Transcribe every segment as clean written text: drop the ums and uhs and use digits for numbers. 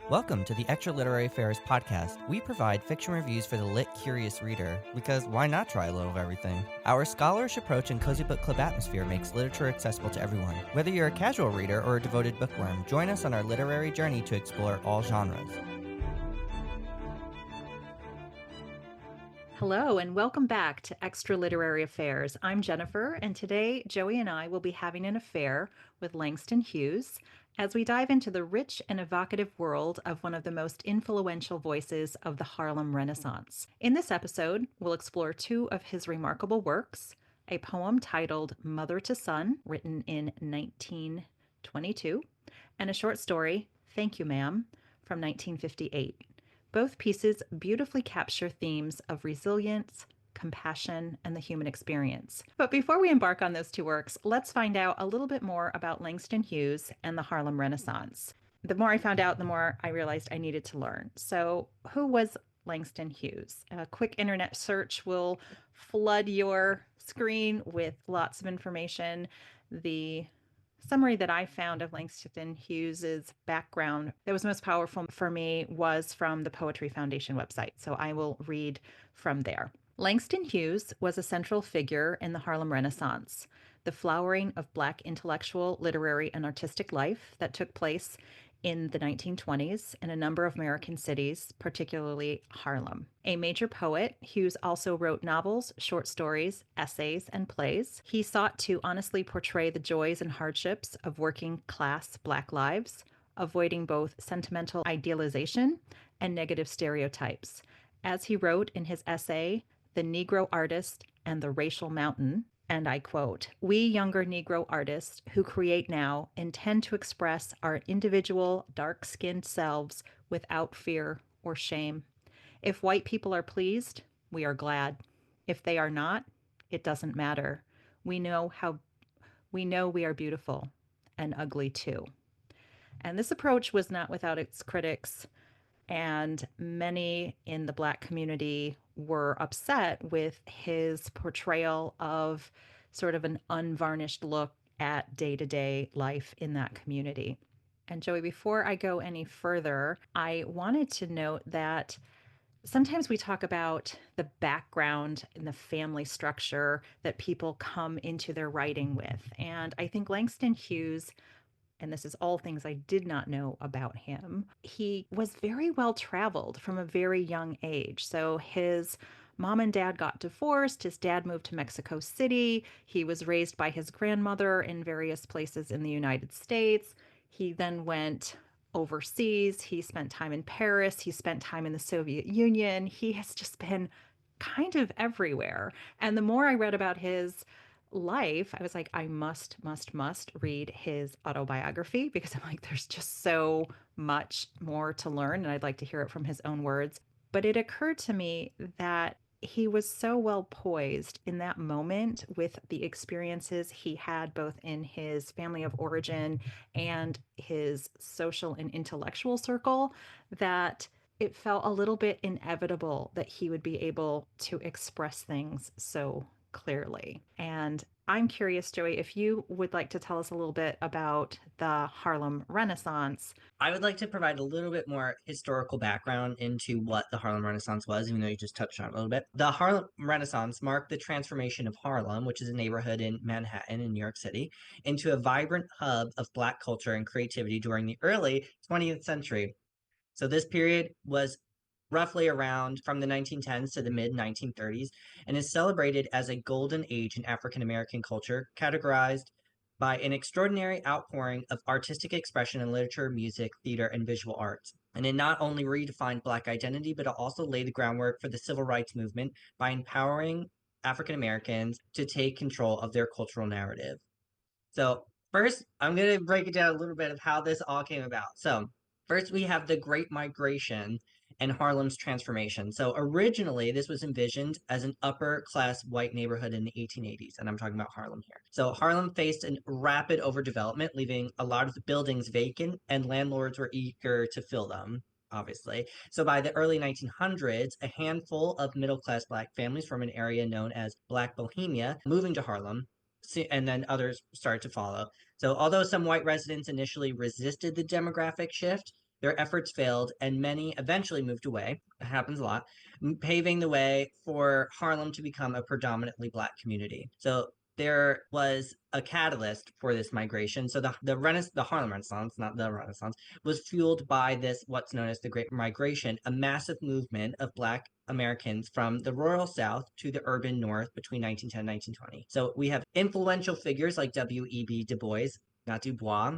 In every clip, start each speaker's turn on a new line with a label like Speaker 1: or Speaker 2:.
Speaker 1: Welcome to the Extra Literary Affairs podcast. We provide fiction reviews for the lit, curious reader, because why not try a little of everything? Our scholarish approach and cozy book club atmosphere makes literature accessible to everyone. Whether you're a casual reader or a devoted bookworm, join us on our literary journey to explore all genres.
Speaker 2: Hello, and welcome back to Extra Literary Affairs. I'm Jennifer, and today Joey and I will be having an affair with Langston Hughes as we dive into the rich and evocative world of one of the most influential voices of the Harlem Renaissance. In this episode, we'll explore two of his remarkable works, a poem titled Mother to Son, written in 1922, and a short story, Thank You, Ma'am, from 1958. Both pieces beautifully capture themes of resilience, compassion, and the human experience. But before we embark on those two works, let's find out a little bit more about Langston Hughes and the Harlem Renaissance. The more I found out, the more I realized I needed to learn. So, who was Langston Hughes? A quick internet search will flood your screen with lots of information. The summary that I found of Langston Hughes's background that was most powerful for me was from the Poetry Foundation website. So I will read from there. Langston Hughes was a central figure in the Harlem Renaissance, the flowering of Black intellectual, literary, and artistic life that took place in the 1920s in a number of American cities, particularly Harlem. A major poet, Hughes also wrote novels, short stories, essays, and plays. He sought to honestly portray the joys and hardships of working class Black lives, avoiding both sentimental idealization and negative stereotypes. As he wrote in his essay, The Negro Artist and the Racial Mountain, and I quote, "We younger Negro artists who create now intend to express our individual dark-skinned selves without fear or shame. If white people are pleased, we are glad. If they are not, it doesn't matter. We know we are beautiful and ugly too." And this approach was not without its critics, and many in the Black community were upset with his portrayal of sort of an unvarnished look at day-to-day life in that community. And Joey, before I go any further, I wanted to note that sometimes we talk about the background and the family structure that people come into their writing with. And I think Langston Hughes, and this is all things I did not know about him, he was very well traveled from a very young age. So his mom and dad got divorced. His dad moved to Mexico City. He was raised by his grandmother in various places in the United States. He then went overseas. He spent time in Paris. He spent time in the Soviet Union. He has just been kind of everywhere. And the more I read about his life, I was like, I must read his autobiography because I'm like, there's just so much more to learn, and I'd like to hear it from his own words. But it occurred to me that he was so well poised in that moment with the experiences he had both in his family of origin and his social and intellectual circle that it felt a little bit inevitable that he would be able to express things so clearly. And I'm curious, Joey, if you would like to tell us a little bit about the Harlem Renaissance.
Speaker 3: I would like to provide a little bit more historical background into what the Harlem Renaissance was, even though you just touched on it a little bit. The Harlem Renaissance marked the transformation of Harlem, which is a neighborhood in Manhattan in New York City, into a vibrant hub of Black culture and creativity during the early 20th century. So this period was roughly around from the 1910s to the mid 1930s and is celebrated as a golden age in African American culture, categorized by an extraordinary outpouring of artistic expression in literature, music, theater, and visual arts. And it not only redefined Black identity, but it also laid the groundwork for the civil rights movement by empowering African Americans to take control of their cultural narrative. So, first, I'm going to break it down a little bit of how this all came about. So, first, we have the Great Migration and Harlem's transformation. So, originally, this was envisioned as an upper class white neighborhood in the 1880s, and I'm talking about Harlem here. So, Harlem faced a rapid overdevelopment, leaving a lot of the buildings vacant, and landlords were eager to fill them. Obviously. So by the early 1900s, a handful of middle class Black families from an area known as Black Bohemia moving to Harlem, and then others started to follow. So, although some white residents initially resisted the demographic shift, Their efforts failed, and many eventually moved away. It happens a lot, paving the way for Harlem to become a predominantly Black community. So there was a catalyst for this migration. So the Harlem Renaissance, not the Renaissance, was fueled by this what's known as the Great Migration, a massive movement of Black Americans from the rural South to the urban North between 1910 and 1920. So we have influential figures like W.E.B. Du Bois, not Dubois,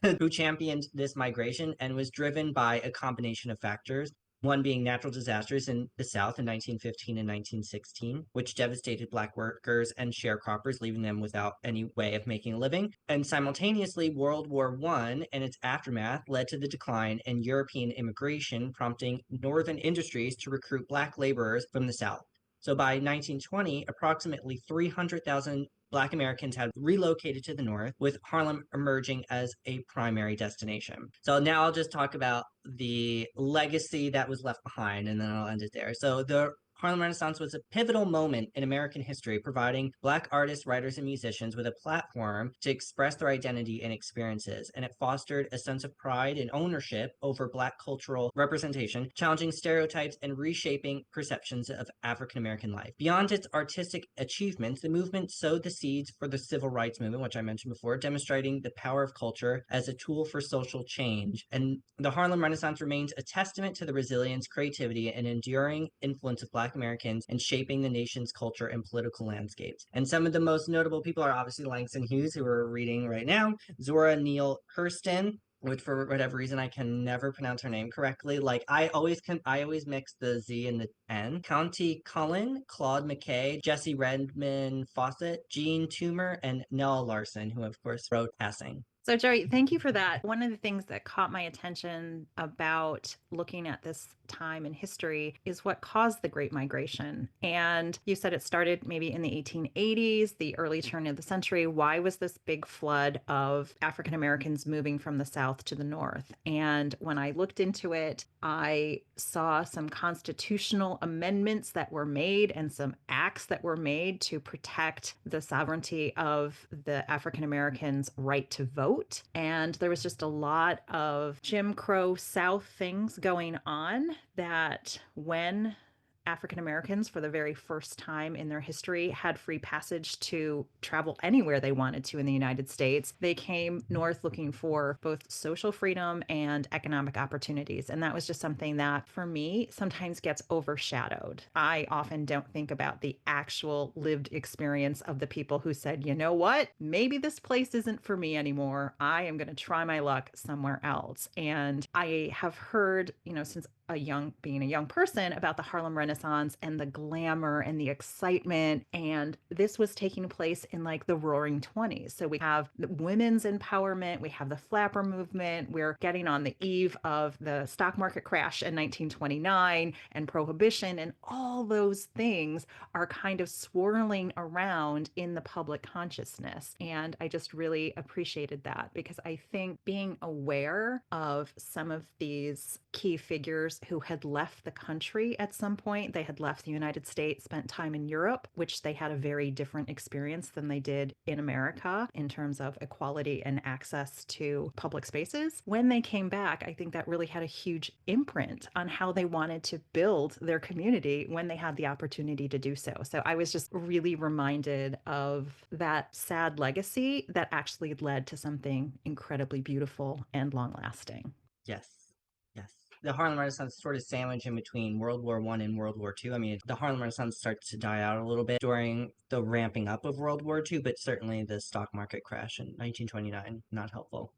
Speaker 3: who championed this migration and was driven by a combination of factors. One being natural disasters in the South in 1915 and 1916, which devastated Black workers and sharecroppers, leaving them without any way of making a living. And simultaneously, World War I and its aftermath led to the decline in European immigration, prompting Northern industries to recruit Black laborers from the South. So by 1920, approximately 300,000 Black Americans had relocated to the North, with Harlem emerging as a primary destination. So now I'll just talk about the legacy that was left behind, and then I'll end it there. So the Harlem Renaissance was a pivotal moment in American history, providing Black artists, writers, and musicians with a platform to express their identity and experiences. And it fostered a sense of pride and ownership over Black cultural representation, challenging stereotypes and reshaping perceptions of African American life. Beyond its artistic achievements, the movement sowed the seeds for the civil rights movement, which I mentioned before, demonstrating the power of culture as a tool for social change. And the Harlem Renaissance remains a testament to the resilience, creativity, and enduring influence of Black Americans in shaping the nation's culture and political landscapes. And some of the most notable people are obviously Langston Hughes, who we're reading right now, Zora Neale Hurston, which for whatever reason I can never pronounce her name correctly. Like I always mix the Z and the N. Conti Cullen, Claude McKay, Jesse Redmond Fawcett, Jean Toomer, and Nell Larson, who of course wrote Passing.
Speaker 2: So, Joey, thank you for that. One of the things that caught my attention about looking at this time in history is what caused the Great Migration. And you said it started maybe in the 1880s, the early turn of the century. Why was this big flood of African Americans moving from the South to the North? And when I looked into it, I saw some constitutional amendments that were made and some acts that were made to protect the sovereignty of the African Americans' right to vote. And there was just a lot of Jim Crow South things going on that when African Americans, for the very first time in their history, had free passage to travel anywhere they wanted to in the United States, they came north looking for both social freedom and economic opportunities. And that was just something that, for me, sometimes gets overshadowed. I often don't think about the actual lived experience of the people who said, you know what, maybe this place isn't for me anymore. I am going to try my luck somewhere else. And I have heard, since being a young person, about the Harlem Renaissance and the glamour and the excitement. And this was taking place in like the roaring 20s. So we have the women's empowerment, we have the flapper movement, we're getting on the eve of the stock market crash in 1929 and prohibition, and all those things are kind of swirling around in the public consciousness. And I just really appreciated that, because I think being aware of some of these key figures who had left the country at some point. They had left the United States, spent time in Europe, which they had a very different experience than they did in America in terms of equality and access to public spaces. When they came back, I think that really had a huge imprint on how they wanted to build their community when they had the opportunity to do so. So I was just really reminded of that sad legacy that actually led to something incredibly beautiful and long lasting.
Speaker 3: Yes. Yes. The Harlem Renaissance sort of sandwiched in between World War I and World War II. I mean, the Harlem Renaissance starts to die out a little bit during the ramping up of World War II, but certainly the stock market crash in 1929, not helpful.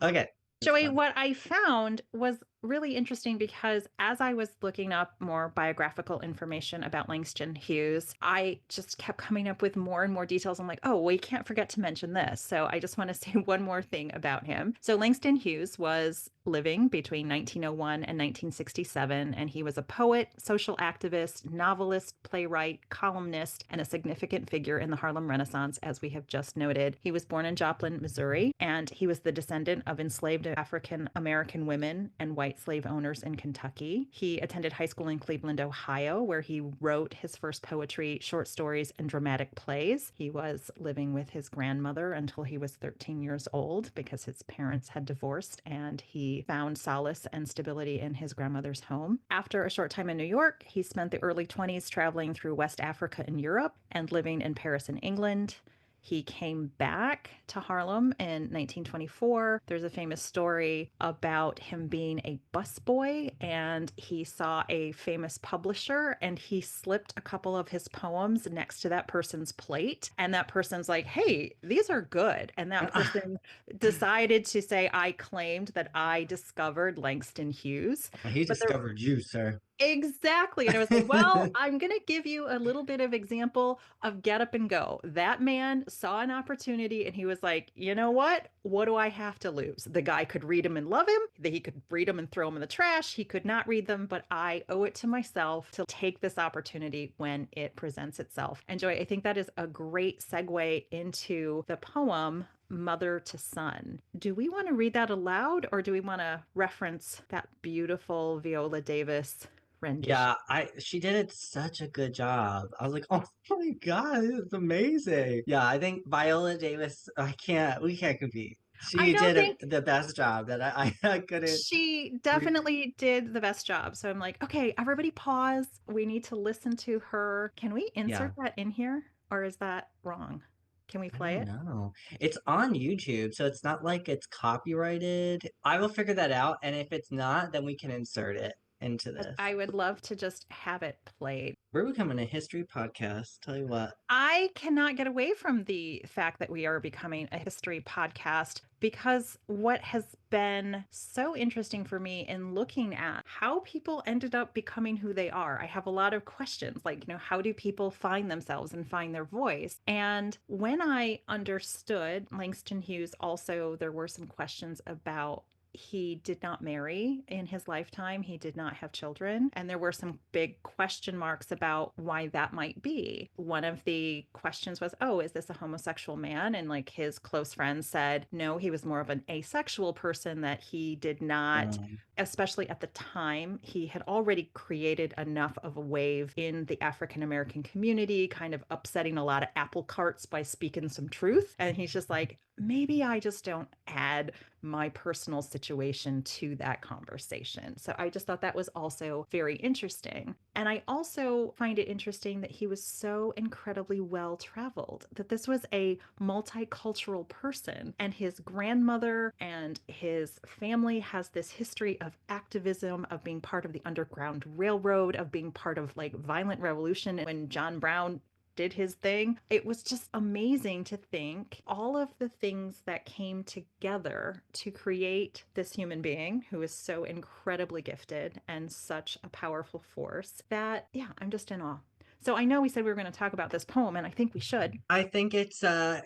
Speaker 3: Okay.
Speaker 2: Joey, what I found was really interesting, because as I was looking up more biographical information about Langston Hughes, I just kept coming up with more and more details. I'm like, oh, we can't forget to mention this. So I just want to say one more thing about him. So Langston Hughes was living between 1901 and 1967, and he was a poet, social activist, novelist, playwright, columnist, and a significant figure in the Harlem Renaissance, as we have just noted. He was born in Joplin, Missouri, and he was the descendant of enslaved African American women and white white slave owners in Kentucky. He attended high school in Cleveland, Ohio, where he wrote his first poetry, short stories, and dramatic plays. He was living with his grandmother until he was 13 years old because his parents had divorced, and he found solace and stability in his grandmother's home. After a short time in New York, he spent the early 20s traveling through West Africa and Europe and living in Paris and England. He came back to Harlem in 1924. There's a famous story about him being a busboy, and he saw a famous publisher and he slipped a couple of his poems next to that person's plate. And that person's like, hey, these are good. And that person decided to say, I claimed that I discovered Langston Hughes.
Speaker 3: He
Speaker 2: But there
Speaker 3: discovered you, sir.
Speaker 2: Exactly. And I was like, well, I'm going to give you a little bit of example of get up and go. That man saw an opportunity and he was like, you know what? What do I have to lose? The guy could read them and love him. He could read them and throw them in the trash. He could not read them, but I owe it to myself to take this opportunity when it presents itself. And Joy, I think that is a great segue into the poem Mother to Son. Do we want to read that aloud or do we want to reference that beautiful Viola Davis rendition?
Speaker 3: Yeah, she did such a good job. I was like, oh my God, it's amazing. Yeah, I think Viola Davis, we can't compete.
Speaker 2: I
Speaker 3: She
Speaker 2: don't
Speaker 3: did
Speaker 2: think
Speaker 3: the best job that I couldn't
Speaker 2: she
Speaker 3: re
Speaker 2: definitely did the best job. So I'm like, okay, everybody pause. We need to listen to her. Can we
Speaker 3: yeah,
Speaker 2: insert that in here or is that wrong? Can we
Speaker 3: I
Speaker 2: play
Speaker 3: don't
Speaker 2: it?
Speaker 3: know. It's on YouTube, so it's not like it's copyrighted. I will figure that out, and if it's not, then we can insert it into this.
Speaker 2: I would love to just have it played.
Speaker 3: We're becoming a history podcast, tell you what.
Speaker 2: I cannot get away from the fact that we are becoming a history podcast because what has been so interesting for me in looking at how people ended up becoming who they are, I have a lot of questions like, how do people find themselves and find their voice? And when I understood Langston Hughes, also, there were some questions about he did not marry in his lifetime. He did not have children. And there were some big question marks about why that might be. One of the questions was, oh, is this a homosexual man? And like his close friends said, no, he was more of an asexual person, that he did not,
Speaker 3: Um,
Speaker 2: especially at the time, he had already created enough of a wave in the African American community, kind of upsetting a lot of apple carts by speaking some truth. And he's just like, maybe I just don't add my personal situation to that conversation. So I just thought that was also very interesting. And I also find it interesting that he was so incredibly well traveled, that this was a multicultural person. And his grandmother and his family has this history of activism, of being part of the Underground Railroad, of being part of like violent revolution when John Brown did his thing. It was just amazing to think all of the things that came together to create this human being who is so incredibly gifted and such a powerful force that, yeah, I'm just in awe. So I know we said we were going to talk about this poem, and I think we should.
Speaker 3: I think it's a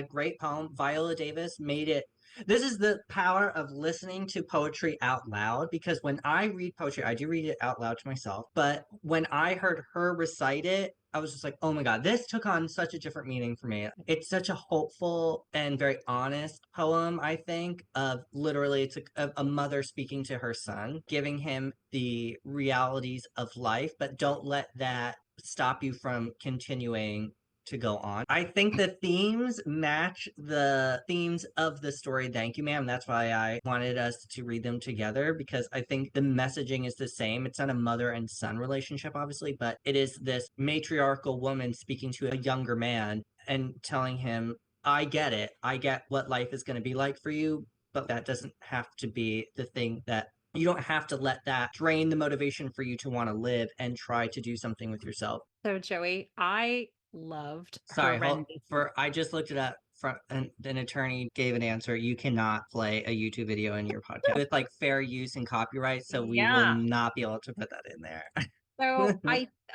Speaker 3: great poem. Viola Davis made it. This is the power of listening to poetry out loud, because when I read poetry, I do read it out loud to myself. But when I heard her recite it, I was just like, oh my God, this took on such a different meaning for me. It's such a hopeful and very honest poem, I think, of literally it's a mother speaking to her son, giving him the realities of life, but don't let that stop you from continuing to go on. I think the themes match the themes of the story. Thank you, ma'am. That's why I wanted us to read them together, because I think the messaging is the same. It's not a mother and son relationship, obviously, but it is this matriarchal woman speaking to a younger man and telling him, I get it. I get what life is going to be like for you, but that doesn't have to be the thing that you don't have to let that drain the motivation for you to want to live and try to do something with yourself.
Speaker 2: So, Joey, I loved her
Speaker 3: Sorry,
Speaker 2: rendition.
Speaker 3: I just looked it up. An attorney gave an answer. You cannot play a YouTube video in your podcast with like fair use and copyright, so we will
Speaker 2: Yeah.
Speaker 3: not be able to put that in there.
Speaker 2: So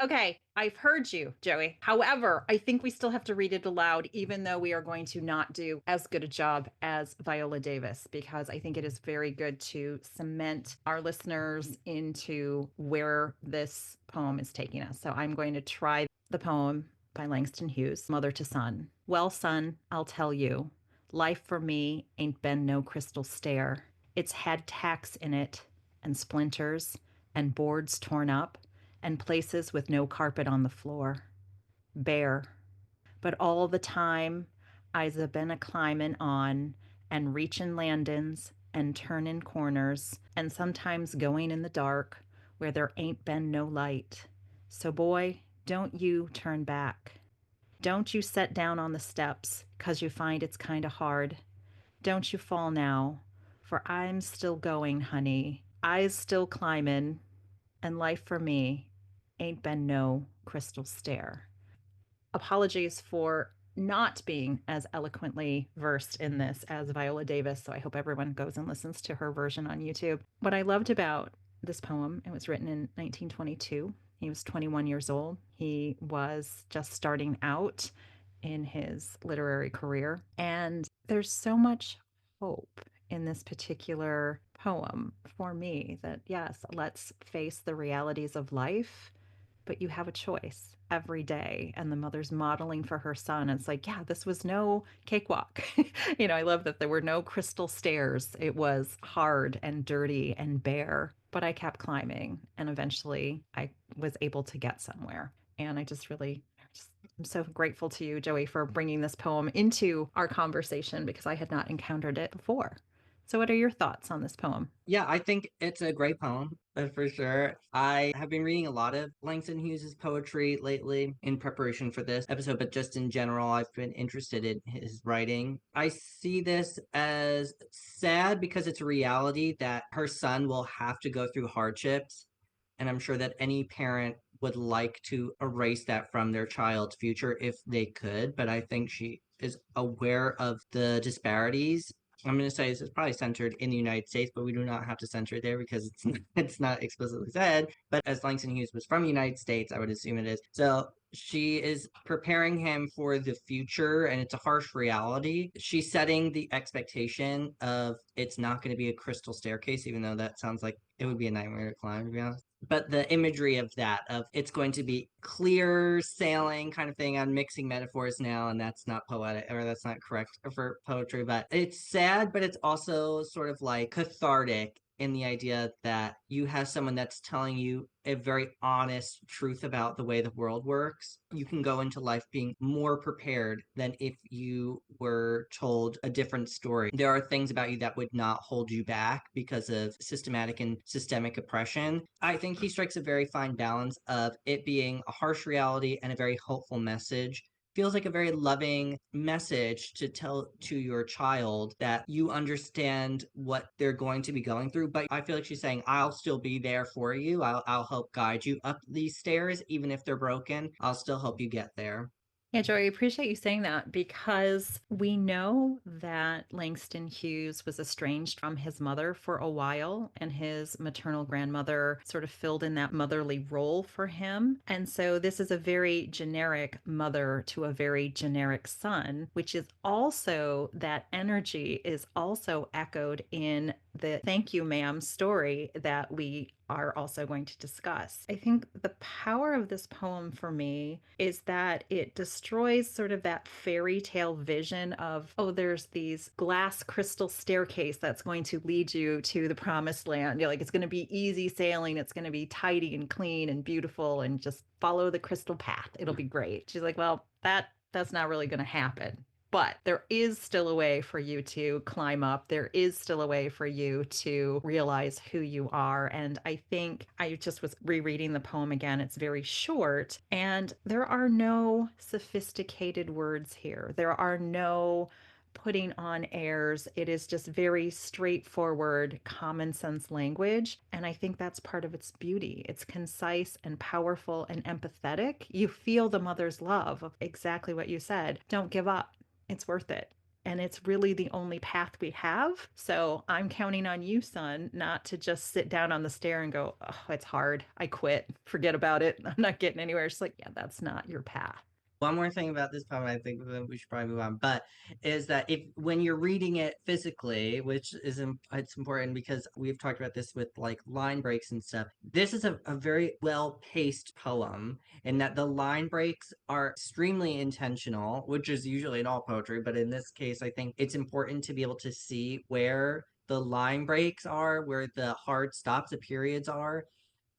Speaker 2: okay, I've heard you, Joey. However, I think we still have to read it aloud, even though we are going to not do as good a job as Viola Davis, because I think it is very good to cement our listeners into where this poem is taking us. So I'm going to try the poem by Langston Hughes, Mother to Son. Well, son, I'll tell you, life for me ain't been no crystal stair. It's had tacks in it and splinters and boards torn up and places with no carpet on the floor. Bare. But all the time, I's been a climbin' on and reachin' landin's and turnin' corners and sometimes going in the dark where there ain't been no light. So, boy, don't you turn back. Don't you set down on the steps 'cause you find it's kind of hard. Don't you fall now, for I'm still going, honey. I's still climbin', and life for me ain't been no crystal stair. Apologies for not being as eloquently versed in this as Viola Davis, so I hope everyone goes and listens to her version on YouTube. What I loved about this poem, it was written in 1922. He was 21 years old. He was just starting out in his literary career. And there's so much hope in this particular poem for me that, yes, let's face the realities of life, but you have a choice every day. And the mother's modeling for her son. It's like, yeah, this was no cakewalk. I love that there were no crystal stairs. It was hard and dirty and bare, but I kept climbing and eventually I was able to get somewhere. And I'm so grateful to you, Joey, for bringing this poem into our conversation because I had not encountered it before. So, what are your thoughts on this poem?
Speaker 3: Yeah, I think it's a great poem, for sure. I have been reading a lot of Langston Hughes' poetry lately in preparation for this episode, but just in general, I've been interested in his writing. I see this as sad because it's a reality that her son will have to go through hardships. And I'm sure that any parent would like to erase that from their child's future if they could. But I think she is aware of the disparities. I'm going to say this is probably centered in the United States, but we do not have to center it there because it's not explicitly said. But as Langston Hughes was from the United States, I would assume it is. So she is preparing him for the future, and it's a harsh reality. She's setting the expectation of it's not going to be a crystal staircase, even though that sounds like it would be a nightmare to climb, to be honest. But the imagery of that, of it's going to be clear sailing kind of thing. I'm mixing metaphors now, and that's not poetic, or that's not correct for poetry, but it's sad, but it's also sort of like cathartic in the idea that you have someone that's telling you a very honest truth about the way the world works. You can go into life being more prepared than if you were told a different story. There are things about you that would not hold you back because of systematic and systemic oppression. I think he strikes a very fine balance of it being a harsh reality and a very hopeful message. Feels like a very loving message to tell to your child that you understand what they're going to be going through. But I feel like she's saying, I'll still be there for you. I'll help guide you up these stairs, even if they're broken. I'll still help you get there.
Speaker 2: Yeah, Joey, I appreciate you saying that because we know that Langston Hughes was estranged from his mother for a while, and his maternal grandmother sort of filled in that motherly role for him. And so this is a very generic mother to a very generic son, which is also that energy is also echoed in the thank you, ma'am story that we are also going to discuss. I think the power of this poem for me is that it destroys sort of that fairy tale vision of, oh, there's these glass crystal staircase that's going to lead you to the promised land. Like it's going to be easy sailing, it's going to be tidy and clean and beautiful and just follow the crystal path. It'll be great. She's like, well, that's not really going to happen. But there is still a way for you to climb up. There is still a way for you to realize who you are. And I think I just was rereading the poem again. It's very short, and there are no sophisticated words here. There are no putting on airs. It is just very straightforward, common sense language. And I think that's part of its beauty. It's concise and powerful and empathetic. You feel the mother's love of exactly what you said. Don't give up. It's worth it. And it's really the only path we have. So I'm counting on you, son, not to just sit down on the stair and go, oh, it's hard. I quit. Forget about it. I'm not getting anywhere. It's like, yeah, that's not your path.
Speaker 3: One more thing about this poem, I think that we should probably move on, but is that if when you're reading it physically, which is it's important because we've talked about this with like line breaks and stuff. This is a very well paced poem, in that the line breaks are extremely intentional, which is usually in all poetry, but in this case, I think it's important to be able to see where the line breaks are, where the hard stops, the periods are,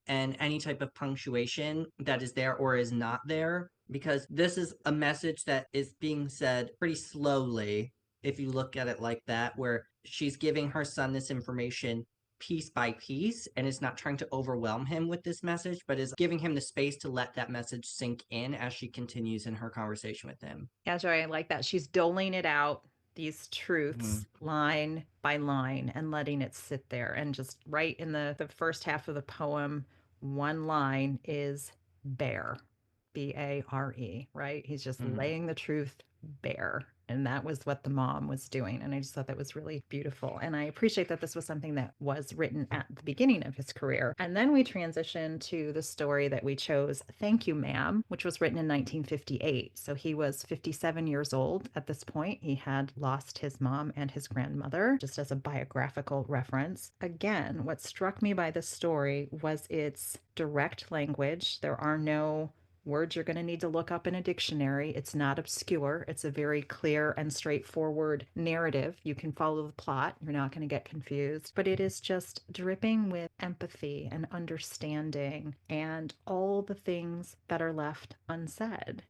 Speaker 3: and any type of punctuation that is there or is not there, because this is a message that is being said pretty slowly, if you look at it like that, where she's giving her son this information piece by piece and is not trying to overwhelm him with this message, but is giving him the space to let that message sink in as she continues in her conversation with him.
Speaker 2: Yeah, Joy, I like that. She's doling it out, these
Speaker 3: Mhm.
Speaker 2: truths, line by line, and letting it sit there. And just right in the first half of the poem, one line is bare, Bare, right? He's just
Speaker 3: Mhm.
Speaker 2: laying the truth bare. And that was what the mom was doing. And I just thought that was really beautiful. And I appreciate that this was something that was written at the beginning of his career. And then we transition to the story that we chose, Thank You, Ma'am, which was written in 1958. So he was 57 years old at this point. He had lost his mom and his grandmother, just as a biographical reference. Again, what struck me by this story was its direct language. There are no words you're going to need to look up in a dictionary. It's not obscure. It's a very clear and straightforward narrative. You can follow the plot. You're not going to get confused. But it is just dripping with empathy and understanding and all the things that are left unsaid.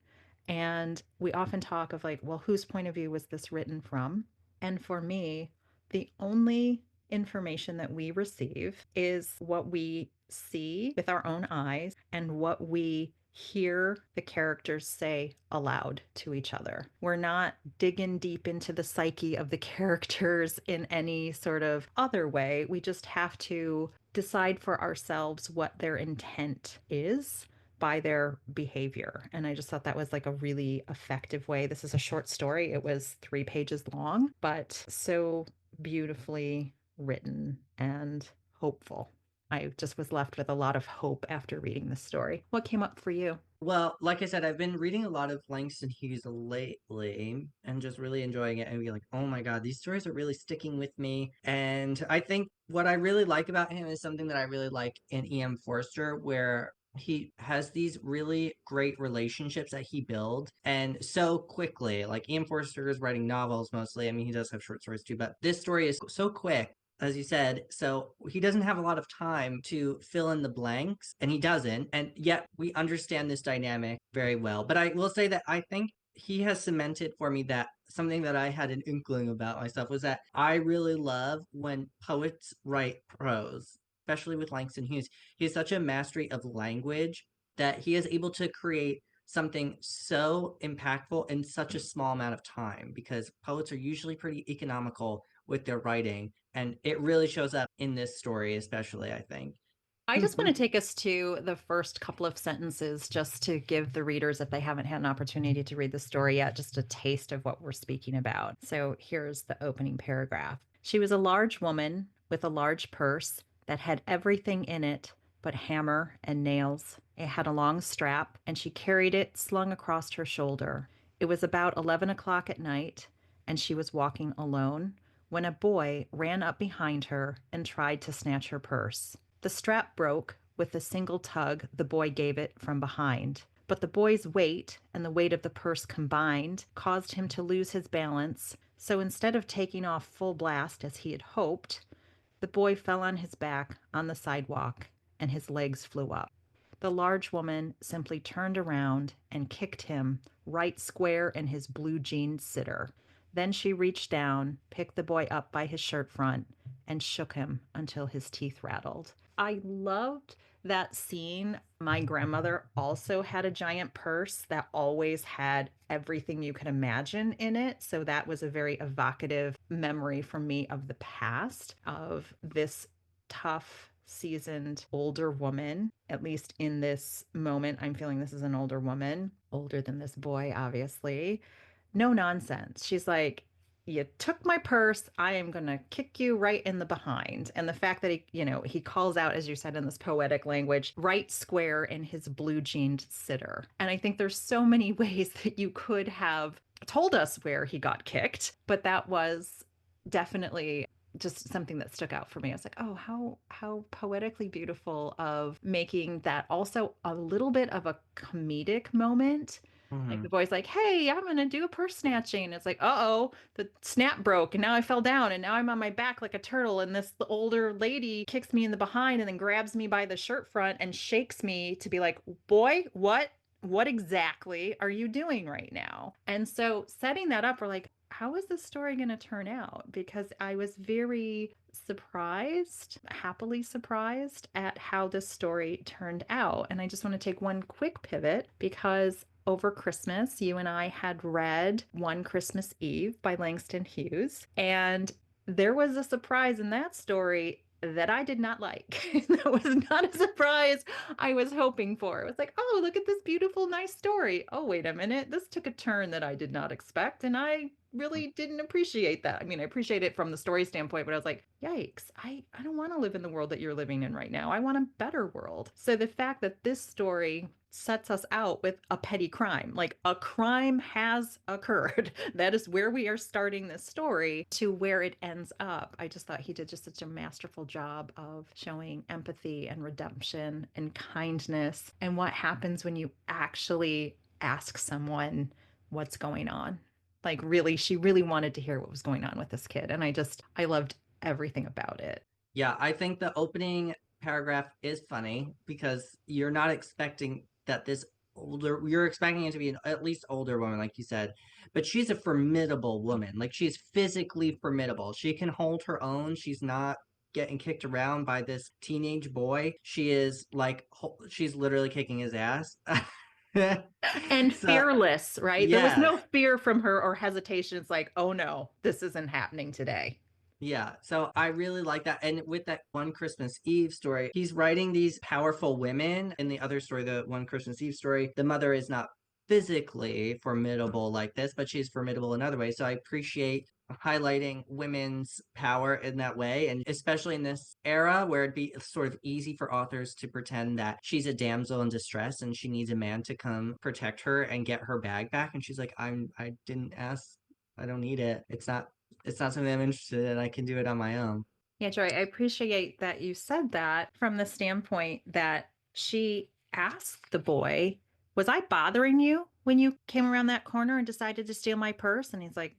Speaker 2: And we often talk of like, well, whose point of view was this written from? And for me, the only information that we receive is what we see with our own eyes and what we hear the characters say aloud to each other. We're not digging deep into the psyche of the characters in any sort of other way. We just have to decide for ourselves what their intent is by their behavior. And I just thought that was like a really effective way. This is a short story. It was 3 pages long, but so beautifully written and hopeful. I just was left with a lot of hope after reading this story. What came up for you?
Speaker 3: Well, like I said, I've been reading a lot of Langston Hughes lately and just really enjoying it and being like, oh my God, these stories are really sticking with me. And I think what I really like about him is something that I really like in E.M. Forster, where he has these really great relationships that he builds and so quickly. Like E.M. Forster is writing novels mostly. I mean, he does have short stories too, but this story is so quick, as you said. So he doesn't have a lot of time to fill in the blanks, and he doesn't. And yet we understand this dynamic very well. But I will say that I think he has cemented for me that something that I had an inkling about myself was that I really love when poets write prose, especially with Langston Hughes. He has such a mastery of language that he is able to create something so impactful in such a small amount of time, because poets are usually pretty economical with their writing, and it really shows up in this story especially, I think.
Speaker 2: I just want to take us to the first couple of sentences just to give the readers, if they haven't had an opportunity to read the story yet, just a taste of what we're speaking about. So here's the opening paragraph. She was a large woman with a large purse that had everything in it but hammer and nails. It had a long strap, and she carried it slung across her shoulder. It was about 11 o'clock at night, and she was walking alone when a boy ran up behind her and tried to snatch her purse. The strap broke with the single tug the boy gave it from behind, but the boy's weight and the weight of the purse combined caused him to lose his balance. So instead of taking off full blast as he had hoped, the boy fell on his back on the sidewalk and his legs flew up. The large woman simply turned around and kicked him right square in his blue jeans sitter. Then she reached down, picked the boy up by his shirt front, and shook him until his teeth rattled. I loved that scene. My grandmother also had a giant purse that always had everything you could imagine in it. So that was a very evocative memory for me of the past, of this tough, seasoned older woman. At least in this moment, I'm feeling this is an older woman, older than this boy, obviously. No nonsense. She's like, you took my purse. I am going to kick you right in the behind. And the fact that he calls out, as you said, in this poetic language, right square in his blue jeaned sitter. And I think there's so many ways that you could have told us where he got kicked, but that was definitely just something that stuck out for me. I was like, oh, how poetically beautiful of making that also a little bit of a comedic moment, Like the
Speaker 3: Hmm.
Speaker 2: boy's like, "Hey, I'm gonna do a purse snatching." It's like, "Uh-oh, the snap broke and now I fell down and now I'm on my back like a turtle and this older lady kicks me in the behind and then grabs me by the shirt front and shakes me to be like, "Boy, what exactly are you doing right now?" And so setting that up, we're like, how is this story going to turn out? Because I was very surprised, happily surprised at how this story turned out. And I just want to take one quick pivot because over Christmas, you and I had read One Christmas Eve by Langston Hughes. And there was a surprise in that story that I did not like. That was not a surprise I was hoping for. It was like, oh, look at this beautiful, nice story. Oh, wait a minute. This took a turn that I did not expect. And I really didn't appreciate that. I mean, I appreciate it from the story standpoint, but I was like, yikes, I don't want to live in the world that you're living in right now. I want a better world. So the fact that this story sets us out with a petty crime, like a crime has occurred. That is where we are starting this story to where it ends up. I just thought he did just such a masterful job of showing empathy and redemption and kindness and what happens when you actually ask someone what's going on. Like really, she really wanted to hear what was going on with this kid. And I loved everything about it.
Speaker 3: Yeah, I think the opening paragraph is funny because you're not expecting that this older, you're expecting it to be an at least older woman, like you said, but she's a formidable woman. Like she's physically formidable. She can hold her own. She's not getting kicked around by this teenage boy. She is like, she's literally kicking his ass.
Speaker 2: And
Speaker 3: So,
Speaker 2: fearless, right? There was
Speaker 3: yes.
Speaker 2: no fear from her or hesitation. It's like, oh no, this isn't happening today.
Speaker 3: Yeah, so I really like that. And with that One Christmas Eve story, he's writing these powerful women. In the other story, the One Christmas Eve story, the mother is not physically formidable like this, but she's formidable in other ways. So I appreciate highlighting women's power in that way. And especially in this era where it'd be sort of easy for authors to pretend that she's a damsel in distress and she needs a man to come protect her and get her bag back. And she's like, I didn't ask. I don't need it. It's not something I'm interested in. I can do it on my own.
Speaker 2: Yeah, Joy, I appreciate that you said that from the standpoint that she asked the boy, was I bothering you when you came around that corner and decided to steal my purse? And he's like,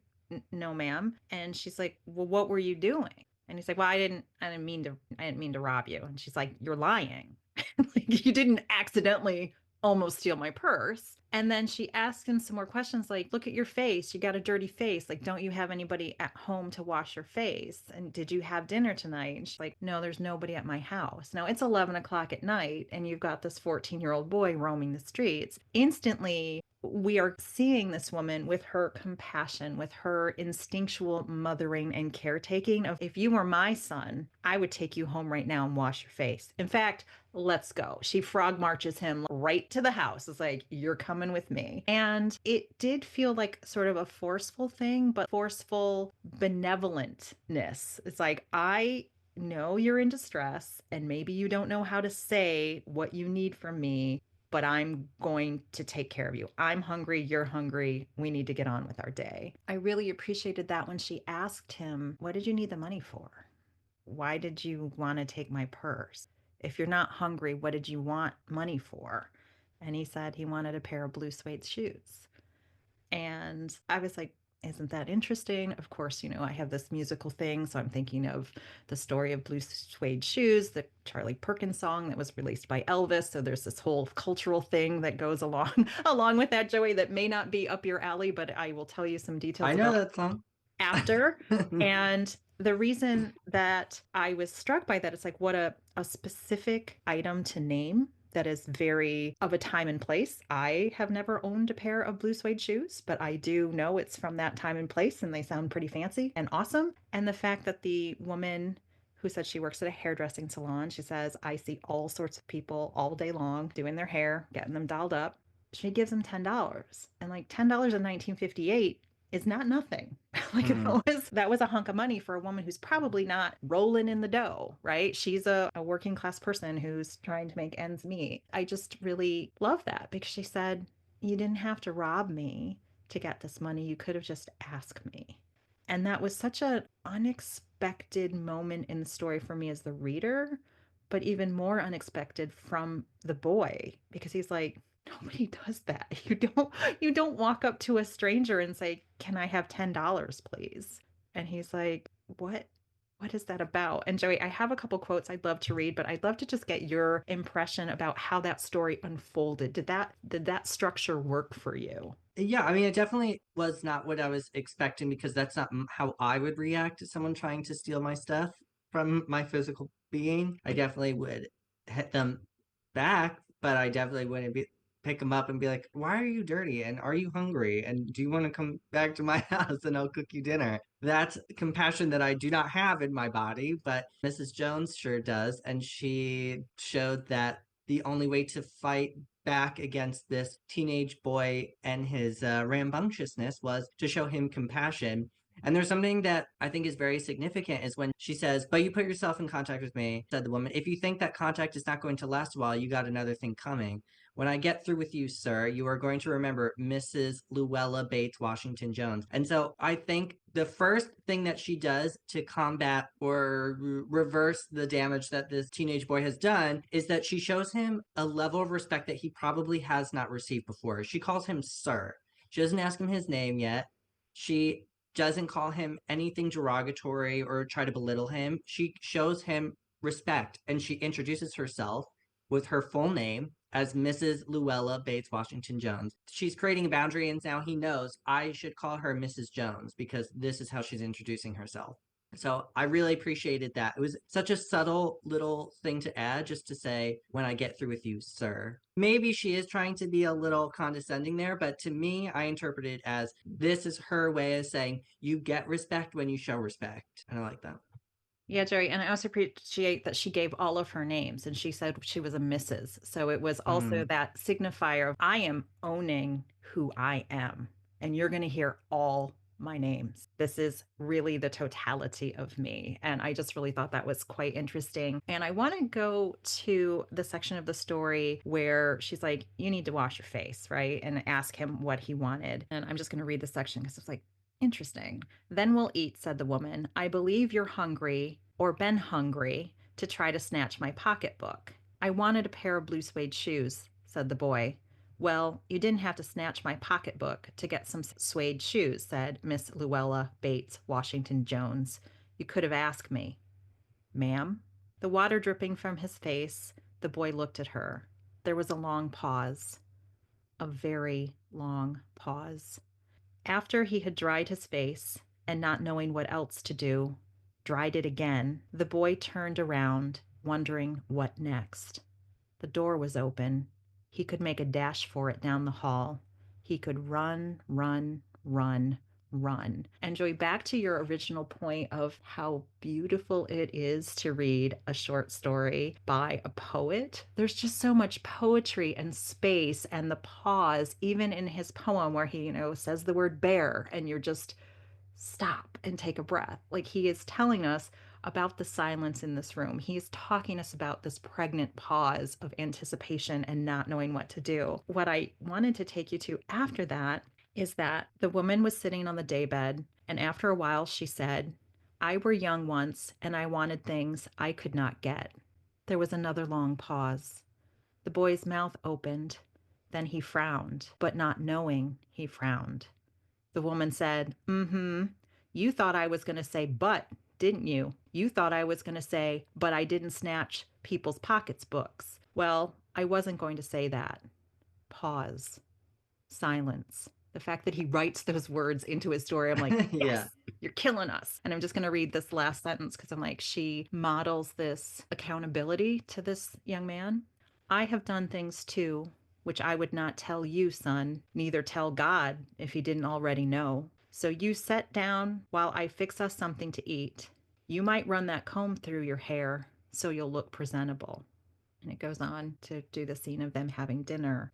Speaker 2: no, ma'am. And she's like, well, what were you doing? And he's like, well, I didn't mean to rob you. And she's like, you're lying. Like, you didn't accidentally almost steal my purse. And then she asked him some more questions like, look at your face. You got a dirty face. Like, don't you have anybody at home to wash your face? And did you have dinner tonight? And she's like, no, there's nobody at my house. Now it's 11 o'clock at night and you've got this 14-year-old boy roaming the streets. Instantly, we are seeing this woman with her compassion, with her instinctual mothering and caretaking of if you were my son, I would take you home right now and wash your face. In fact, let's go. She frog marches him right to the house. It's like, you're coming with me. And it did feel like sort of a forceful thing, but forceful benevolentness. It's like, I know you're in distress and maybe you don't know how to say what you need from me, but I'm going to take care of you. I'm hungry. You're hungry. We need to get on with our day. I really appreciated that when she asked him, what did you need the money for? Why did you want to take my purse? If you're not hungry, what did you want money for? And he said he wanted a pair of blue suede shoes. And I was like, isn't that interesting? Of course, I have this musical thing. So I'm thinking of the story of Blue Suede Shoes, the Charlie Perkins song that was released by Elvis. So there's this whole cultural thing that goes along along with that, Joey, that may not be up your alley, but I will tell you some
Speaker 3: I
Speaker 2: details
Speaker 3: know
Speaker 2: about
Speaker 3: that song.
Speaker 2: after. And the reason that I was struck by that, it's like what a specific item to name that is very of a time and place. I have never owned a pair of blue suede shoes, but I do know it's from that time and place and they sound pretty fancy and awesome. And the fact that the woman who said she works at a hairdressing salon, she says, I see all sorts of people all day long doing their hair, getting them dolled up. She gives them $10. And like $10 in 1958 is not nothing. Like
Speaker 3: Hmm.
Speaker 2: that was a hunk of money for a woman who's probably not rolling in the dough, right? She's a working class person who's trying to make ends meet. I just really love that because she said, you didn't have to rob me to get this money. You could have just asked me. And that was such an unexpected moment in the story for me as the reader, but even more unexpected from the boy because he's like, Nobody does that. You don't walk up to a stranger and say, "Can I have $10, please?" And he's like, "What? What is that about?" And Joey, I have a couple quotes I'd love to read, but I'd love to just get your impression about how that story unfolded. Did that structure work for you?
Speaker 3: Yeah, I mean, it definitely was not what I was expecting because that's not how I would react to someone trying to steal my stuff from my physical being. I definitely would hit them back, but I definitely wouldn't pick them up and be like, "Why are you dirty? And are you hungry? And do you want to come back to my house and I'll cook you dinner?" That's compassion that I do not have in my body, but Mrs. Jones sure does, and she showed that the only way to fight back against this teenage boy and his rambunctiousness was to show him compassion. And there's something that I think is very significant is when she says, "But you put yourself in contact with me," said the woman. "If you think that contact is not going to last a while, you got another thing coming. When I get through with you, sir, you are going to remember Mrs. Luella Bates Washington Jones." And so I think the first thing that she does to combat or reverse the damage that this teenage boy has done is that she shows him a level of respect that he probably has not received before. She calls him sir. She doesn't ask him his name yet. She doesn't call him anything derogatory or try to belittle him. She shows him respect and she introduces herself with her full name as Mrs. Luella Bates Washington Jones. She's creating a boundary, and now he knows I should call her Mrs. Jones because this is how she's introducing herself. So I really appreciated that. It was such a subtle little thing to add just to say, "When I get through with you, sir." Maybe she is trying to be a little condescending there, but to me, I interpret it as this is her way of saying, "You get respect when you show respect." And I like that.
Speaker 2: Yeah, Jerry, and I also appreciate that she gave all of her names and she said she was a Mrs. So it was also
Speaker 3: Mm.
Speaker 2: that signifier of I am owning who I am, and you're going to hear all my names. This is really the totality of me. And I just really thought that was quite interesting. And I want to go to the section of the story where she's like, "You need to wash your face," right? And ask him what he wanted. And I'm just going to read the section because it's like, interesting. "Then we'll eat," said the woman. "I believe you're hungry or been hungry to try to snatch my pocketbook." "I wanted a pair of blue suede shoes," said the boy. "Well, you didn't have to snatch my pocketbook to get some suede shoes," said Miss Luella Bates Washington Jones. "You could have asked me." "Ma'am?" The water dripping from his face, the boy looked at her. There was a long pause, a very long pause. After he had dried his face, and not knowing what else to do, dried it again, the boy turned around, wondering what next. The door was open. He could make a dash for it down the hall. He could run, run, run, run. And Joey, back to your original point of how beautiful it is to read a short story by a poet. There's just so much poetry and space and the pause, even in his poem where he, says the word bear and you're just stop and take a breath. Like he is telling us about the silence in this room. He's talking us about this pregnant pause of anticipation and not knowing what to do. What I wanted to take you to after that is that the woman was sitting on the daybed, and after a while she said, "I were young once, and I wanted things I could not get." There was another long pause. The boy's mouth opened. Then he frowned, but not knowing he frowned. The woman said, "Mm-hmm. You thought I was going to say but, didn't you? You thought I was going to say, but I didn't snatch people's pockets books. Well, I wasn't going to say that." Pause. Silence. The fact that he writes those words into his story, I'm like,
Speaker 3: Yeah.
Speaker 2: yes, you're killing us. And I'm just going to read this last sentence because I'm like, she models this accountability to this young man. "I have done things too, which I would not tell you, son, neither tell God if he didn't already know. So you set down while I fix us something to eat. You might run that comb through your hair so you'll look presentable." And it goes on to do the scene of them having dinner.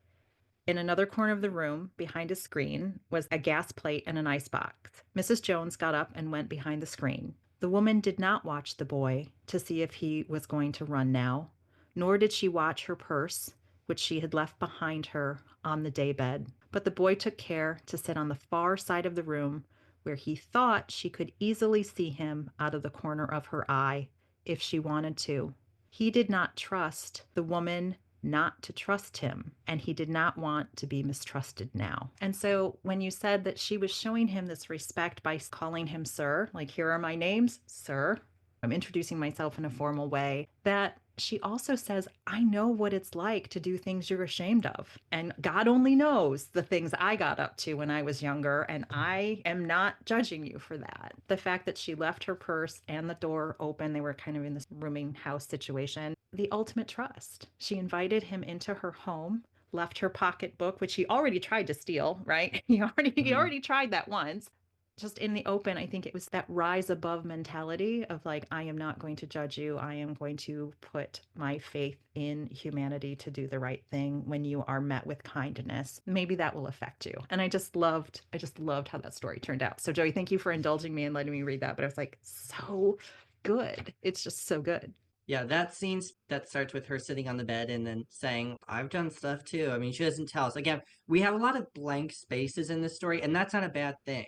Speaker 2: In another corner of the room, behind a screen, was a gas plate and an icebox. Mrs. Jones got up and went behind the screen. The woman did not watch the boy to see if he was going to run now, nor did she watch her purse, which she had left behind her on the daybed. But the boy took care to sit on the far side of the room where he thought she could easily see him out of the corner of her eye if she wanted to. He did not trust the woman not to trust him, and he did not want to be mistrusted now. And so when you said that she was showing him this respect by calling him sir, like, here are my names, sir, I'm introducing myself in a formal way, that she also says, I know what it's like to do things you're ashamed of. And God only knows the things I got up to when I was younger, and I am not judging you for that. The fact that she left her purse and the door open, they were kind of in this rooming house situation, the ultimate trust. She invited him into her home, left her pocketbook, which he already tried to steal, right? He already tried that once. Just in the open, I think it was that rise above mentality of like, I am not going to judge you. I am going to put my faith in humanity to do the right thing when you are met with kindness. Maybe that will affect you. And I just loved how that story turned out. So Joey, thank you for indulging me and letting me read that. But I was like, so good. It's just so good.
Speaker 3: Yeah, that scene that starts with her sitting on the bed and then saying, I've done stuff too. I mean, she doesn't tell us. Again, we have a lot of blank spaces in this story, and that's not a bad thing.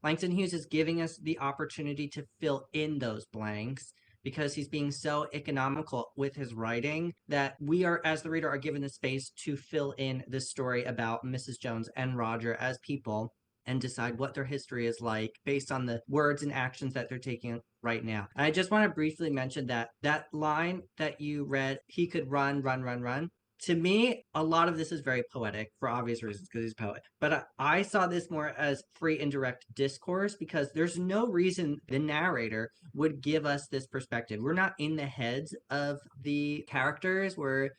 Speaker 3: Langston Hughes is giving us the opportunity to fill in those blanks because he's being so economical with his writing that we are, as the reader, are given the space to fill in the story about Mrs. Jones and Roger as people and decide what their history is like based on the words and actions that they're taking right now. And I just want to briefly mention that line that you read, he could run, run, run, run. To me, a lot of this is very poetic for obvious reasons because he's a poet. But I saw this more as free indirect discourse because there's no reason the narrator would give us this perspective. We're not in the heads of the characters. We're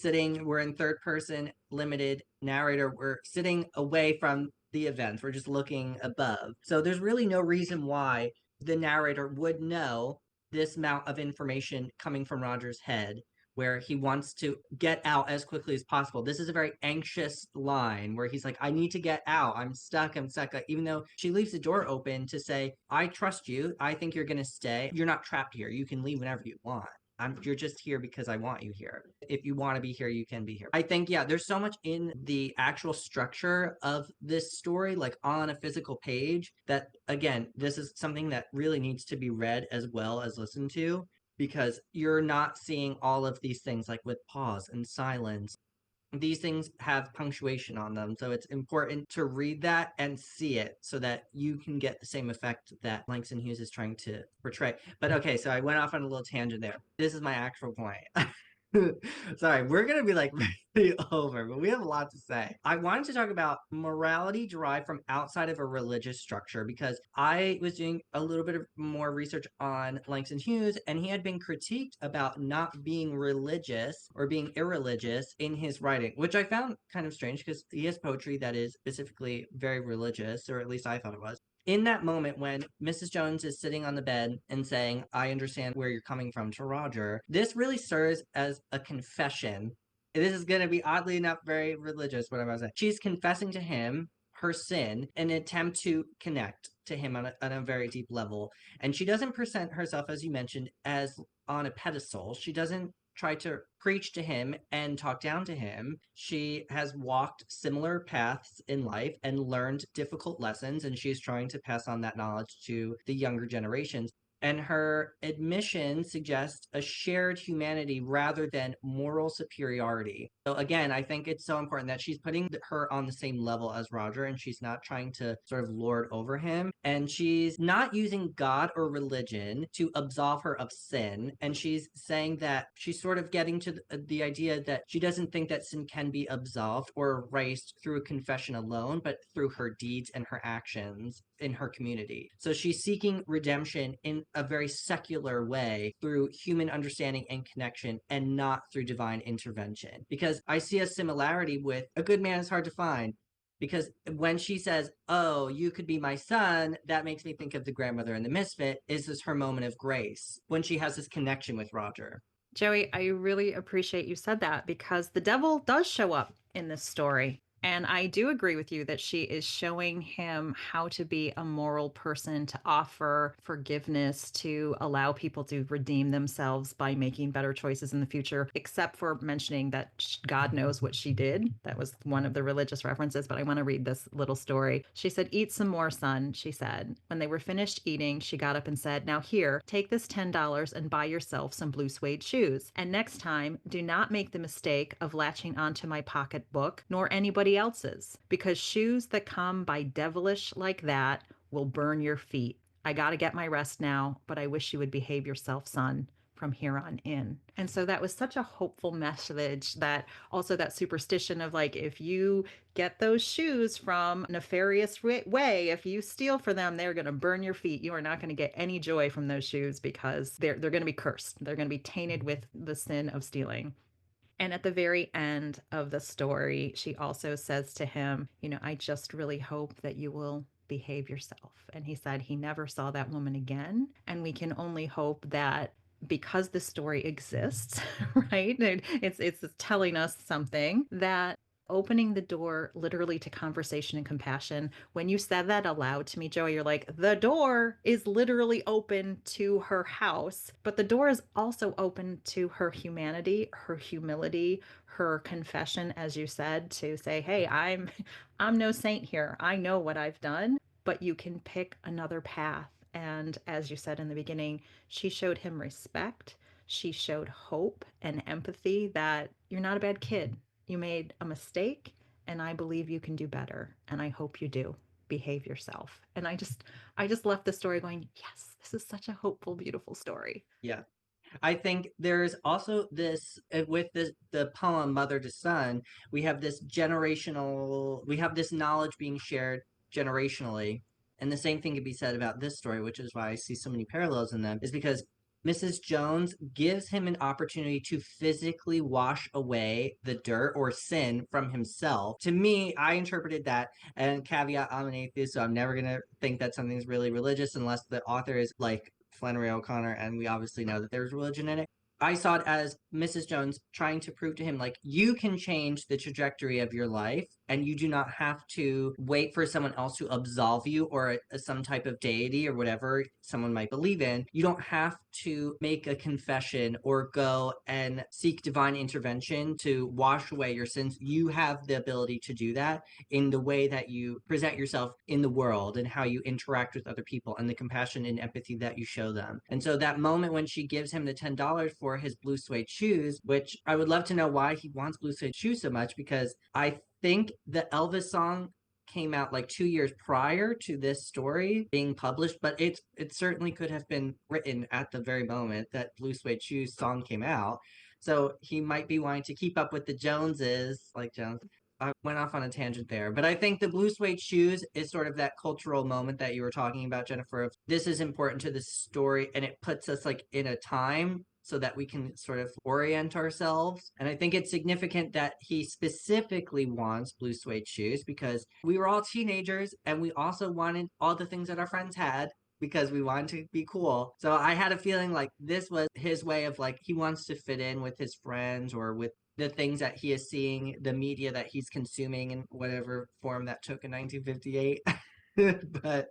Speaker 3: in third person limited narrator. We're sitting away from the events. We're just looking above. So there's really no reason why the narrator would know this amount of information coming from Roger's head where he wants to get out as quickly as possible. This is a very anxious line where he's like, I need to get out. I'm stuck. Even though she leaves the door open to say, I trust you. I think you're going to stay. You're not trapped here. You can leave whenever you want. You're just here because I want you here. If you want to be here, you can be here. I think, yeah, there's so much in the actual structure of this story, like on a physical page, that, again, this is something that really needs to be read as well as listened to, because you're not seeing all of these things like with pause and silence. These things have punctuation on them, so it's important to read that and see it so that you can get the same effect that Langston Hughes is trying to portray. But okay, so I went off on a little tangent there. This is my actual point. Sorry, we're gonna be like really over, but we have a lot to say. I wanted to talk about morality derived from outside of a religious structure because I was doing a little bit of more research on Langston Hughes, and he had been critiqued about not being religious or being irreligious in his writing, which I found kind of strange because he has poetry that is specifically very religious, or at least I thought it was. In that moment when Mrs. Jones is sitting on the bed and saying, I understand where you're coming from to Roger, this really serves as a confession. This is going to be oddly enough very religious, what I'm about to say. She's confessing to him her sin in an attempt to connect to him on a very deep level. And she doesn't present herself, as you mentioned, as on a pedestal. She doesn't try to preach to him and talk down to him. She has walked similar paths in life and learned difficult lessons, and she's trying to pass on that knowledge to the younger generations. And her admission suggests a shared humanity rather than moral superiority. So again, I think it's so important that she's putting her on the same level as Roger, and she's not trying to sort of lord over him. And she's not using God or religion to absolve her of sin. And she's saying that she's sort of getting to the idea that she doesn't think that sin can be absolved or erased through a confession alone, but through her deeds and her actions in her community. So she's seeking redemption in a very secular way through human understanding and connection, and not through divine intervention. Because I see a similarity with a good man is hard to find. Because when she says, oh, you could be my son, that makes me think of the grandmother in The Misfit. Is this her moment of grace when she has this connection with Roger?
Speaker 2: Joey, I really appreciate you said that, because the devil does show up in this story. And I do agree with you that she is showing him how to be a moral person, to offer forgiveness, to allow people to redeem themselves by making better choices in the future, except for mentioning that God knows what she did. That was one of the religious references, but I want to read this little story. She said, "Eat some more, son," she said. When they were finished eating, she got up and said, "Now here, take this $10 and buy yourself some blue suede shoes. And next time, do not make the mistake of latching onto my pocketbook nor anybody else's, because shoes that come by devilish like that will burn your feet. I got to get my rest now, but I wish you would behave yourself, son, from here on in." And so that was such a hopeful message, that also that superstition of like, if you get those shoes from nefarious way, if you steal for them, they're going to burn your feet. You are not going to get any joy from those shoes because they're going to be cursed. They're going to be tainted with the sin of stealing. And at the very end of the story, she also says to him, "I just really hope that you will behave yourself." And he said he never saw that woman again. And we can only hope that because the story exists, right? It's telling us something, that opening the door literally to conversation and compassion. When you said that aloud to me, Joey, you're like, the door is literally open to her house, but the door is also open to her humanity, her humility, her confession, as you said, to say, "Hey, I'm no saint here. I know what I've done, but you can pick another path." And as you said in the beginning, she showed him respect. She showed hope and empathy, that you're not a bad kid. You made a mistake, and I believe you can do better. And I hope you do. Behave yourself. And I just left the story going, yes, this is such a hopeful, beautiful story.
Speaker 3: Yeah. I think there's also this with the poem Mother to Son, we have this knowledge being shared generationally. And the same thing could be said about this story, which is why I see so many parallels in them, is because Mrs. Jones gives him an opportunity to physically wash away the dirt or sin from himself. To me, I interpreted that, and caveat, I'm an atheist, so I'm never going to think that something's really religious unless the author is like Flannery O'Connor, and we obviously know that there's religion in it. I saw it as Mrs. Jones trying to prove to him, like, you can change the trajectory of your life, and you do not have to wait for someone else to absolve you, or some type of deity or whatever someone might believe in. You don't have to make a confession or go and seek divine intervention to wash away your sins. You have the ability to do that in the way that you present yourself in the world and how you interact with other people and the compassion and empathy that you show them. And so that moment when she gives him the $10 for his blue suede shoes, which I would love to know why he wants blue suede shoes so much, because I think the Elvis song came out like 2 years prior to this story being published, but it certainly could have been written at the very moment that Blue Suede Shoes song came out. So he might be wanting to keep up with the Joneses, like Jones. I went off on a tangent there, but I think the blue suede shoes is sort of that cultural moment that you were talking about, Jennifer. Of this is important to the story, and it puts us like in a time so that we can sort of orient ourselves. And I think it's significant that he specifically wants blue suede shoes because we were all teenagers and we also wanted all the things that our friends had because we wanted to be cool. So I had a feeling like this was his way of like he wants to fit in with his friends or with the things that he is seeing, the media that he's consuming in whatever form that took in 1958. But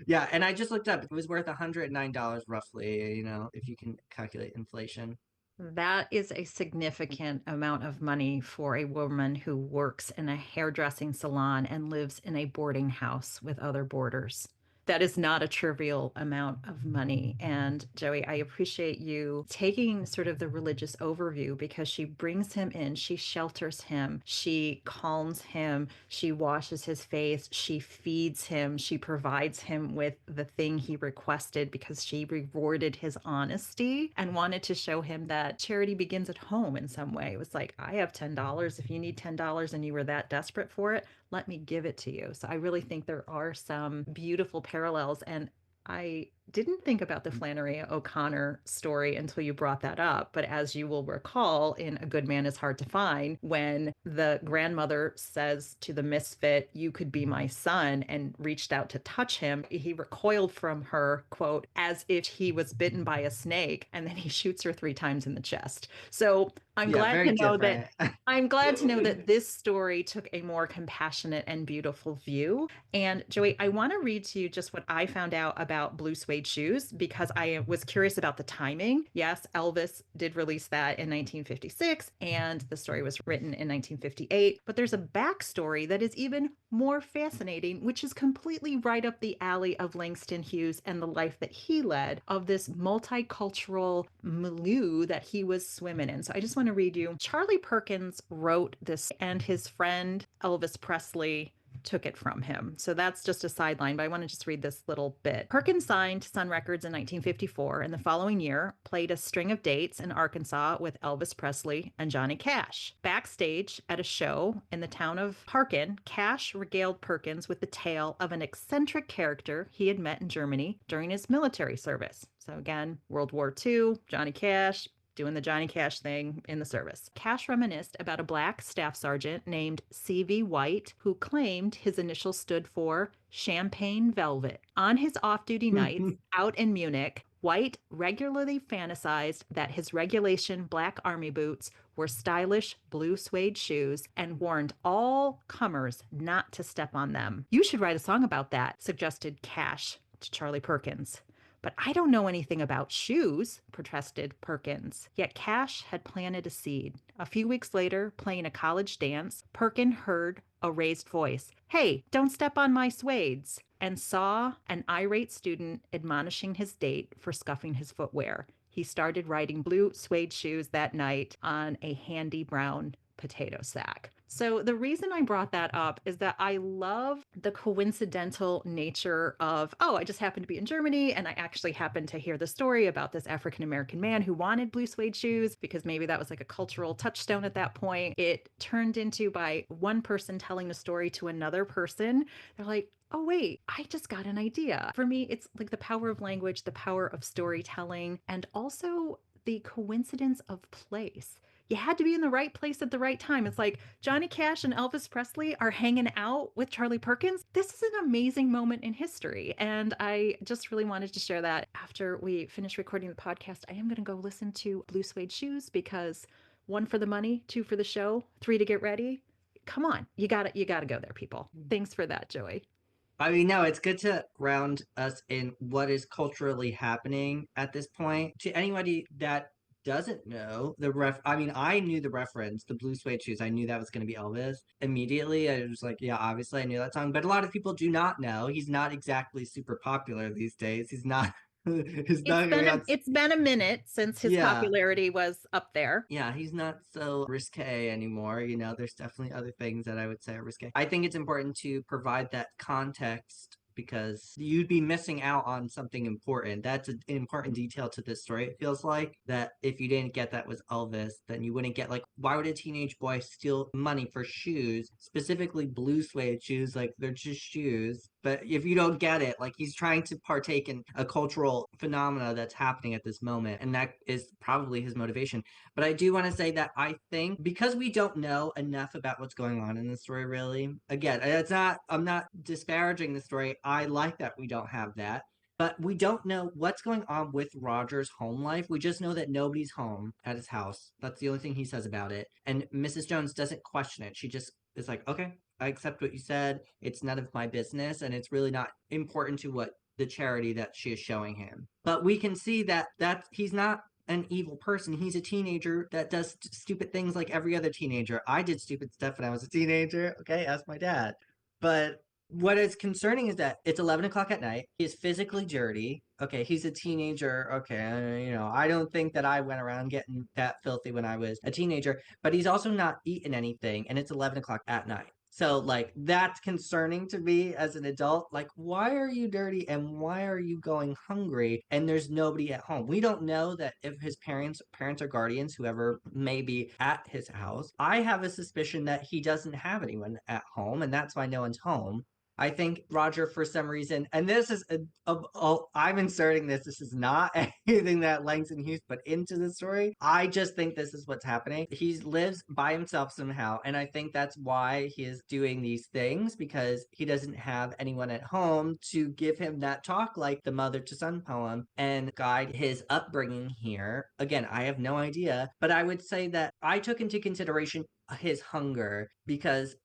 Speaker 3: yeah, and I just looked up, it was worth $109 roughly, if you can calculate inflation.
Speaker 2: That is a significant amount of money for a woman who works in a hairdressing salon and lives in a boarding house with other boarders. That is not a trivial amount of money. And Joey, I appreciate you taking sort of the religious overview, because she brings him in, she shelters him, she calms him, she washes his face, she feeds him, she provides him with the thing he requested because she rewarded his honesty and wanted to show him that charity begins at home in some way. It was like, I have $10. If you need $10 and you were that desperate for it, let me give it to you. So I really think there are some beautiful parallels. And I didn't think about the Flannery O'Connor story until you brought that up. But as you will recall, in A Good Man is Hard to Find, when the grandmother says to the misfit, "You could be my son," and reached out to touch him, he recoiled from her, quote, as if he was bitten by a snake. And then he shoots her 3 times in the chest. So I'm
Speaker 3: Yeah,
Speaker 2: glad
Speaker 3: very
Speaker 2: to know that.
Speaker 3: different.
Speaker 2: I'm glad to know that this story took a more compassionate and beautiful view. And Joey, I want to read to you just what I found out about blue suede shoes because I was curious about the timing. Yes, Elvis did release that in 1956, and the story was written in 1958. But there's a backstory that is even more fascinating, which is completely right up the alley of Langston Hughes and the life that he led of this multicultural milieu that he was swimming in. So I just want to read you. Charlie Perkins wrote this, and his friend Elvis Presley took it from him. So that's just a sideline, but I want to just read this little bit. Perkins signed to Sun Records in 1954, and the following year played a string of dates in Arkansas with Elvis Presley and Johnny Cash. Backstage at a show in the town of Parkin, Cash regaled Perkins with the tale of an eccentric character he had met in Germany during his military service. So again, World War II, Johnny Cash, doing the Johnny Cash thing in the service. Cash reminisced about a black staff sergeant named C.V. White, who claimed his initials stood for Champagne Velvet. On his off duty nights out in Munich, White regularly fantasized that his regulation black army boots were stylish blue suede shoes and warned all comers not to step on them. You should write a song about that, suggested Cash to Charlie Perkins. But I don't know anything about shoes, protested Perkins. Yet Cash had planted a seed. A few weeks later, playing a college dance, Perkins heard a raised voice, "Hey, don't step on my suedes," and saw an irate student admonishing his date for scuffing his footwear. He started riding blue suede shoes that night on a handy brown potato sack. So the reason I brought that up is that I love the coincidental nature of, oh, I just happened to be in Germany and I actually happened to hear the story about this African American man who wanted blue suede shoes because maybe that was like a cultural touchstone at that point. It turned into by one person telling the story to another person. They're like, oh, wait, I just got an idea. For me, it's like the power of language, the power of storytelling, and also the coincidence of place. You had to be in the right place at the right time. It's like Johnny Cash and Elvis Presley are hanging out with Charlie Perkins. This is an amazing moment in history. And I just really wanted to share that. After we finish recording the podcast, I am going to go listen to Blue Suede Shoes because 1 for the money, 2 for the show, 3 to get ready. Come on, you got to go there, people. Thanks for that, Joey.
Speaker 3: I mean, no, it's good to ground us in what is culturally happening at this point. To anybody that doesn't know I mean, I knew the reference, the blue suede shoes. I knew that was going to be Elvis immediately. I was like, yeah, obviously I knew that song, but a lot of people do not know. He's not exactly super popular these days. He's not. He's not going to be on.
Speaker 2: It's been a minute since his
Speaker 3: Yeah.
Speaker 2: popularity was up there.
Speaker 3: Yeah, he's not so risque anymore. You know, there's definitely other things that I would say are risque. I think it's important to provide that context because you'd be missing out on something important. That's an important detail to this story. It feels like that if you didn't get that was Elvis, then you wouldn't get like, why would a teenage boy steal money for shoes, specifically blue suede shoes? Like they're just shoes. But if you don't get it, like he's trying to partake in a cultural phenomena that's happening at this moment, and that is probably his motivation. But I do want to say that I think because we don't know enough about what's going on in the story, really, again, I'm not disparaging the story. I like that we don't have that. But we don't know what's going on with Roger's home life. We just know that nobody's home at his house. That's the only thing he says about it. And Mrs. Jones doesn't question it. She just is like, okay, I accept what you said. It's none of my business. And it's really not important to what the charity that she is showing him. But we can see that he's not an evil person. He's a teenager that does stupid things like every other teenager. I did stupid stuff when I was a teenager. Okay, ask my dad. But what is concerning is that it's 11 o'clock at night. He is physically dirty. Okay, he's a teenager. Okay, you know, I don't think that I went around getting that filthy when I was a teenager, but he's also not eaten anything, and it's 11 o'clock at night. So, like, that's concerning to me as an adult. Like, why are you dirty and why are you going hungry and there's nobody at home? We don't know that if his parents or guardians, whoever may be at his house. I have a suspicion that he doesn't have anyone at home and that's why no one's home. I think Roger, for some reason, and this is, I'm inserting this. This is not anything that Langston Hughes put into the story. I just think this is what's happening. He lives by himself somehow, and I think that's why he is doing these things, because he doesn't have anyone at home to give him that talk, like the mother to son poem, and guide his upbringing here. Again, I have no idea, but I would say that I took into consideration his hunger, because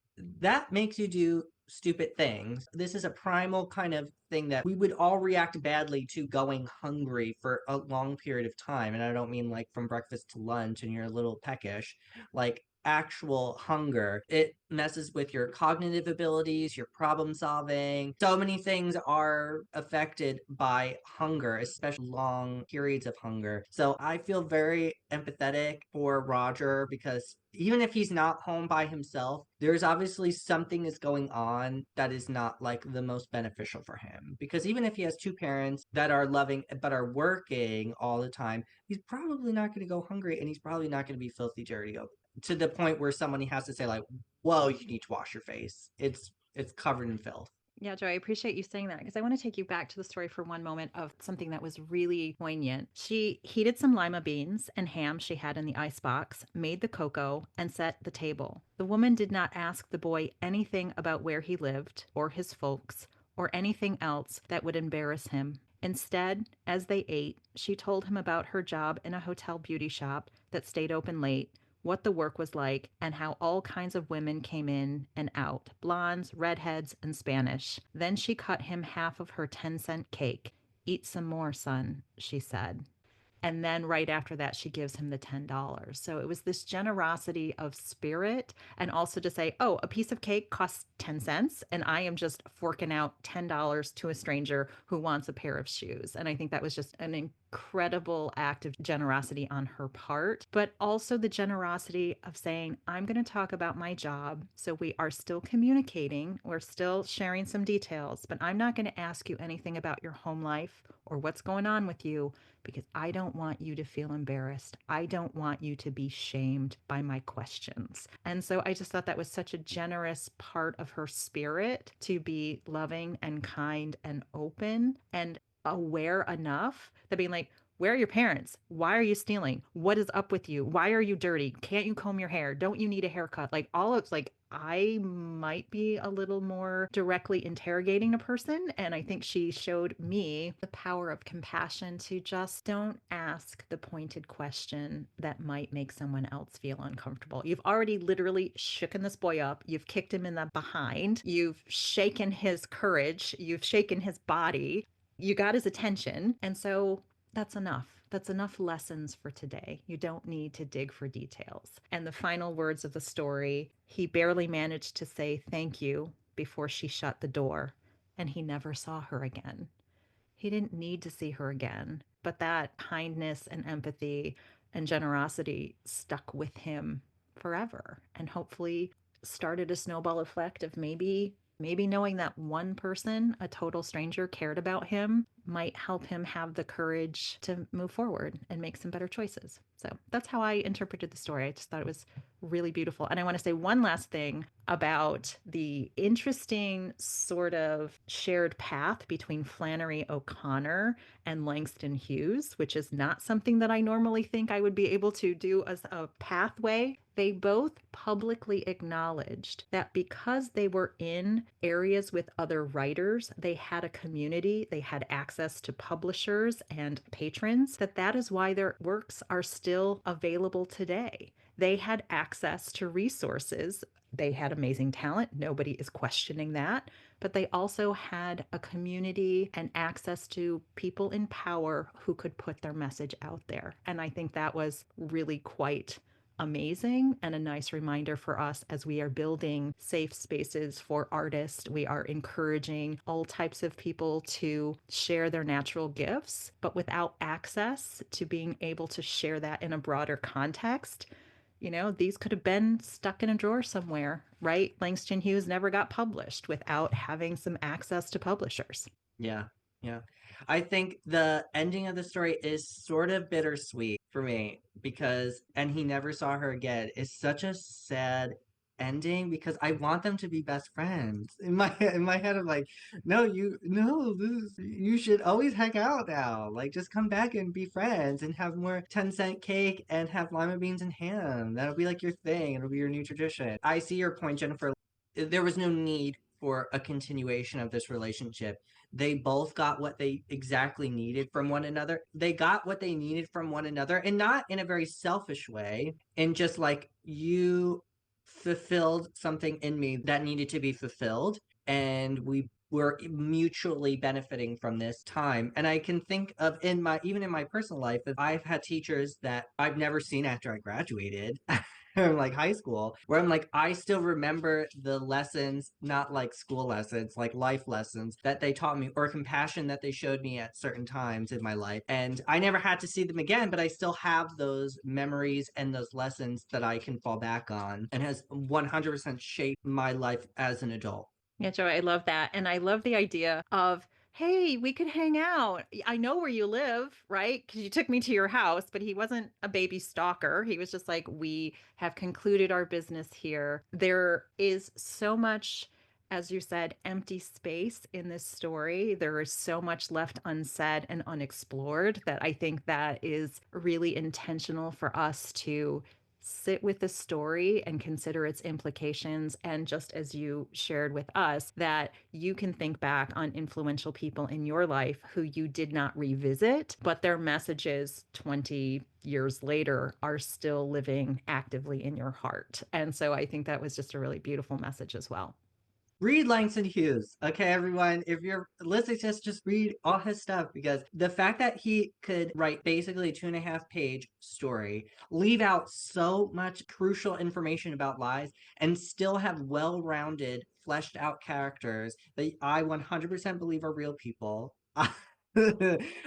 Speaker 3: that makes you do stupid things. This is a primal kind of thing that we would all react badly to, going hungry for a long period of time. And I don't mean like from breakfast to lunch and you're a little peckish, like actual hunger. It messes with your cognitive abilities, your problem solving. So many things are affected by hunger, especially long periods of hunger. So I feel very empathetic for Roger, because even if he's not home by himself, there's obviously something is going on that is not like the most beneficial for him. Because even if he has two parents that are loving but are working all the time, he's probably not going to go hungry, and he's probably not going to be filthy dirty to the point where somebody has to say like, "Whoa, you need to wash your face. It's covered in filth."
Speaker 2: Yeah, Joe, I appreciate you saying that, because I want to take you back to the story for one moment of something that was really poignant. She heated some lima beans and ham she had in the icebox, made the cocoa, and set the table. The woman did not ask the boy anything about where he lived or his folks or anything else that would embarrass him. Instead, as they ate, she told him about her job in a hotel beauty shop that stayed open late, what the work was like, and how all kinds of women came in and out, blondes, redheads, and Spanish. Then she cut him half of her 10-cent cake. Eat some more, son, she said. And then right after that, she gives him the $10. So it was this generosity of spirit. And also to say, oh, a piece of cake costs 10 cents. And I am just forking out $10 to a stranger who wants a pair of shoes. And I think that was just an incredible act of generosity on her part, but also the generosity of saying, I'm going to talk about my job. So we are still communicating. We're still sharing some details, but I'm not going to ask you anything about your home life or what's going on with you, because I don't want you to feel embarrassed. I don't want you to be shamed by my questions. And so I just thought that was such a generous part of her spirit, to be loving and kind and open and aware enough that being like, where are your parents? Why are you stealing? What is up with you? Why are you dirty? Can't you comb your hair? Don't you need a haircut? Like, all of it's like, I might be a little more directly interrogating a person. And I think she showed me the power of compassion, to just don't ask the pointed question that might make someone else feel uncomfortable. You've already literally shooken this boy up. You've kicked him in the behind. You've shaken his courage. You've shaken his body. You got his attention. And so that's enough. That's enough lessons for today. You don't need to dig for details. And the final words of the story, he barely managed to say thank you before she shut the door, and he never saw her again. He didn't need to see her again, but that kindness and empathy and generosity stuck with him forever, and hopefully started a snowball effect of maybe knowing that one person, a total stranger, cared about him, might help him have the courage to move forward and make some better choices. So that's how I interpreted the story. I just thought it was really beautiful. And I want to say one last thing about the interesting sort of shared path between Flannery O'Connor and Langston Hughes, which is not something that I normally think I would be able to do as a pathway. They both publicly acknowledged that because they were in areas with other writers, they had a community, they had access to publishers and patrons, that is why their works are still available today. They had access to resources. They had amazing talent. Nobody is questioning that. But they also had a community and access to people in power who could put their message out there. And I think that was really quite amazing and a nice reminder for us as we are building safe spaces for artists. We are encouraging all types of people to share their natural gifts, but without access to being able to share that in a broader context. These could have been stuck in a drawer somewhere, right? Langston Hughes never got published without having some access to publishers.
Speaker 3: Yeah, yeah. I think the ending of the story is sort of bittersweet for me, because and he never saw her again is such a sad ending because I want them to be best friends. In my head, I'm like, no, you should always hang out now. Like, just come back and be friends and have more 10-cent cake and have lima beans and ham. That'll be like your thing. It'll be your new tradition. I see your point, Jennifer. There was no need for a continuation of this relationship. They both got what they exactly needed from one another. They got what they needed from one another, and not in a very selfish way, and just like, you fulfilled something in me that needed to be fulfilled, and we were mutually benefiting from this time. And I can think of, even in my personal life, that I've had teachers that I've never seen after I graduated. Like high school, where I'm like, I still remember the lessons, not like school lessons, like life lessons that they taught me, or compassion that they showed me at certain times in my life. And I never had to see them again, but I still have those memories and those lessons that I can fall back on, and has 100% shaped my life as an adult.
Speaker 2: Yeah, Joe, I love that. And I love the idea of, hey, we could hang out. I know where you live, right? Because you took me to your house, but he wasn't a baby stalker. He was just like, we have concluded our business here. There is so much, as you said, empty space in this story. There is so much left unsaid and unexplored that I think that is really intentional for us to sit with the story and consider its implications. And just as you shared with us, that you can think back on influential people in your life who you did not revisit, but their messages 20 years later are still living actively in your heart. And so I think that was just a really beautiful message as well.
Speaker 3: Read Langston Hughes. Okay, everyone, if you're listening to this, just read all his stuff, because the fact that he could write basically a 2.5-page story, leave out so much crucial information about lies, and still have well-rounded, fleshed out characters that I 100% believe are real people.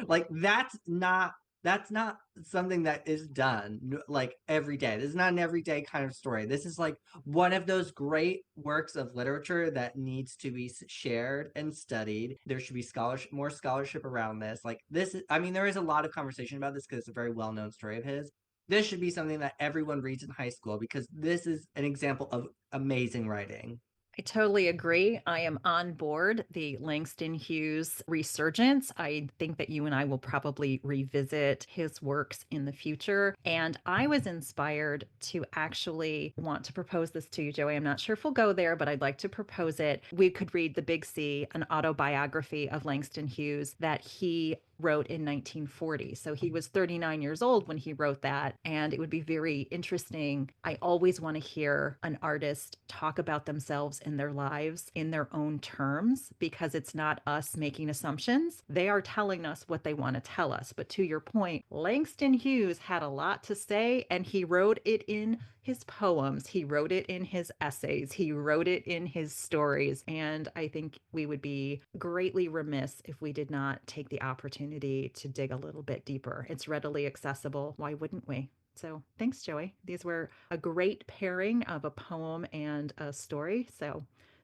Speaker 3: Like, that's not something that is done like every day. This is not an everyday kind of story. This is like one of those great works of literature that needs to be shared and studied. There should be more scholarship around this. Like, this is, I mean, there is a lot of conversation about this because it's a very well-known story of his. This should be something that everyone reads in high school, because this is an example of amazing writing.
Speaker 2: I totally agree. I am on board the Langston Hughes resurgence. I think that you and I will probably revisit his works in the future. And I was inspired to actually want to propose this to you, Joey. I'm not sure if we'll go there, but I'd like to propose it. We could read The Big C, an autobiography of Langston Hughes that he wrote in 1940. So he was 39 years old when he wrote that. And it would be very interesting. I always want to hear an artist talk about themselves and their lives in their own terms, because it's not us making assumptions. They are telling us what they want to tell us. But to your point, Langston Hughes had a lot to say, and he wrote it in his poems. He wrote it in his essays. He wrote it in his stories. And I think we would be greatly remiss if we did not take the opportunity to dig a little bit deeper. It's readily accessible. Why wouldn't we? So thanks, Joey. These were a great pairing of a poem and a story. So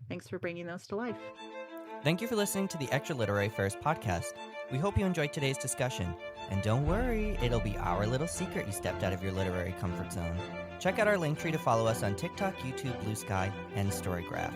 Speaker 2: thanks for bringing those to life.
Speaker 1: Thank you for listening to the Extra Literary Affairs podcast. We hope you enjoyed today's discussion. And don't worry, it'll be our little secret you stepped out of your literary comfort zone. Check out our link tree to follow us on TikTok, YouTube, Blue Sky, and Storygraph.